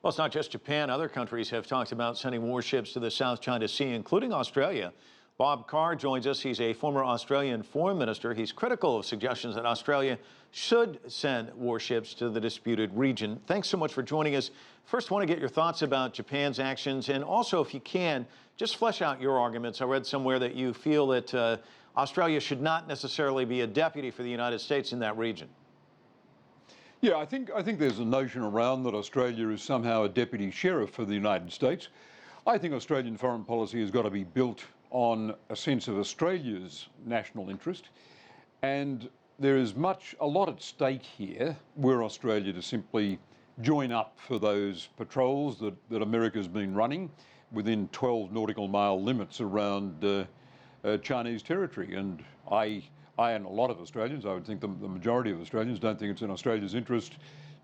Well, it's not just Japan. Other countries have talked about sending warships to the South China Sea, including Australia. Bob Carr joins us. He's a former Australian foreign minister. He's critical of suggestions that Australia should send warships to the disputed region. Thanks so much for joining us. First, I want to get your thoughts about Japan's actions, and also, if you can, just flesh out your arguments. I read somewhere that you feel that Australia should not necessarily be a deputy for the United States in that region. Yeah, I think there's a notion around that Australia is somehow a deputy sheriff for the United States. I think Australian foreign policy has got to be built on a sense of Australia's national interest, and there is a lot at stake here were Australia to simply join up for those patrols that America's been running within 12 nautical mile limits around Chinese territory. And I and a lot of Australians, I would think the majority of Australians, don't think it's in Australia's interest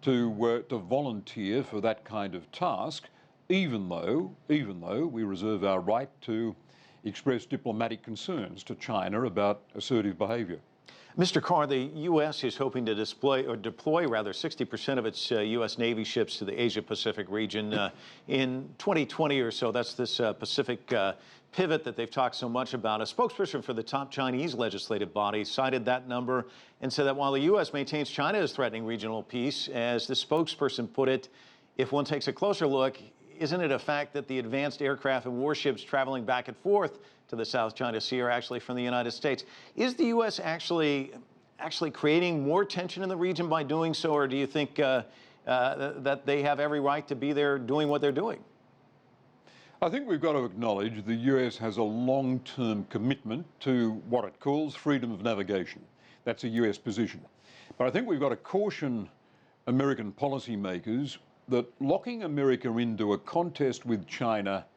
to volunteer for that kind of task, even though we reserve our right to express diplomatic concerns to China about assertive behaviour. Mr. Carr, the U.S. is hoping to deploy 60% of its U.S. Navy ships to the Asia-Pacific region in 2020 or so. That's this Pacific pivot that they've talked so much about. A spokesperson for the top Chinese legislative body cited that number and said that while the U.S. maintains China is threatening regional peace, as the spokesperson put it, if one takes a closer look, isn't it a fact that the advanced aircraft and warships traveling back and forth to the South China Sea are actually from the United States? Is the U.S. actually creating more tension in the region by doing so, or do you think that they have every right to be there doing what they're doing? I think we've got to acknowledge the US has a long-term commitment to what it calls freedom of navigation. That's a US position. But I think we've got to caution American policymakers that locking America into a contest with China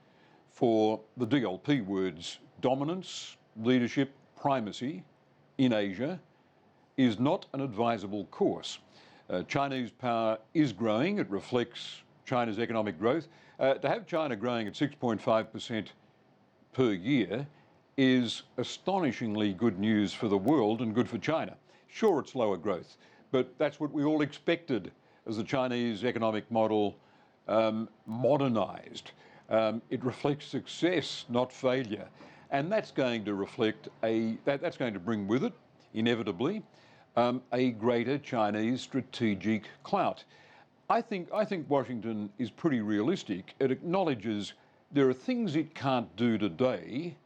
for the DLP words, dominance, leadership, primacy in Asia, is not an advisable course. Chinese power is growing. It reflects China's economic growth. To have China growing at 6.5% per year is astonishingly good news for the world and good for China. Sure, it's lower growth, but that's what we all expected as the Chinese economic model modernized. It reflects success, not failure. And that's going to reflect that's going to bring with it, inevitably, a greater Chinese strategic clout. I think Washington is pretty realistic. It acknowledges there are things it can't do today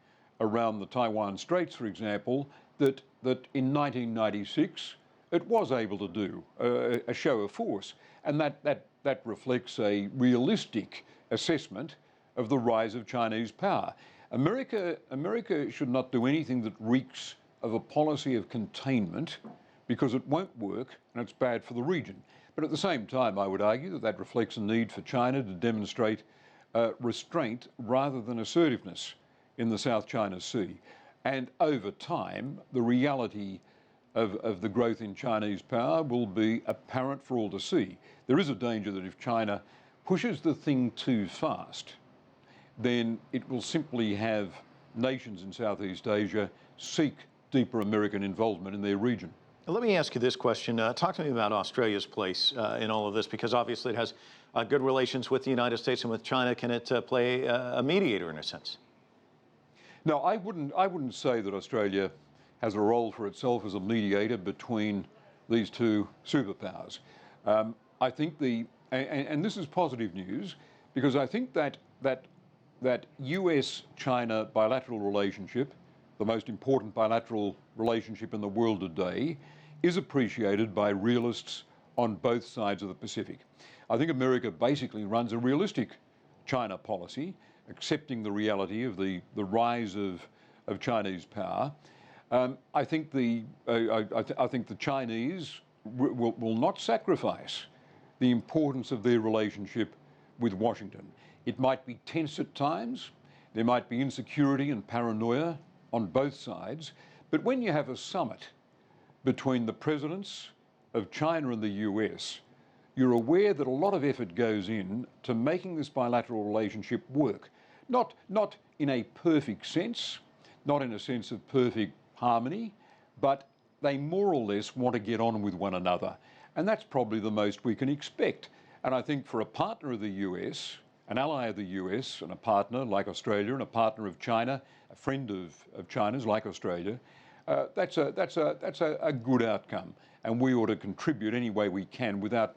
around the Taiwan Straits, for example, that in 1996 it was able to do, a show of force. And that reflects a realistic assessment of the rise of Chinese power. America should not do anything that reeks of a policy of containment, because it won't work and it's bad for the region. But at the same time, I would argue that reflects a need for China to demonstrate restraint rather than assertiveness in the South China Sea. And over time, the reality of the growth in Chinese power will be apparent for all to see. There is a danger that if China pushes the thing too fast, then it will simply have nations in Southeast Asia seek deeper American involvement in their region. Let me ask you this question. Talk to me about Australia's place in all of this, because obviously it has good relations with the United States and with China. Can it play a mediator in a sense? No, I wouldn't say that Australia has a role for itself as a mediator between these two superpowers. I think and this is positive news, because I think that US-China bilateral relationship, the most important bilateral relationship in the world today, is appreciated by realists on both sides of the Pacific. I think America basically runs a realistic China policy, accepting the reality of the rise of Chinese power. I think the Chinese will not sacrifice the importance of their relationship with Washington. It might be tense at times. There might be insecurity and paranoia on both sides. But when you have a summit between the presidents of China and the US, you're aware that a lot of effort goes in to making this bilateral relationship work. Not in a perfect sense, not in a sense of perfect harmony, but they more or less want to get on with one another. And that's probably the most we can expect. And I think for a partner of the US, an ally of the US, and a partner like Australia, and a partner of China, a friend of China's like Australia, that's a good outcome. And we ought to contribute any way we can without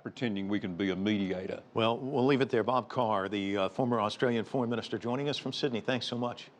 pretending we can be a mediator. Well, we'll leave it there. Bob Carr, the former Australian Foreign Minister, joining us from Sydney. Thanks so much.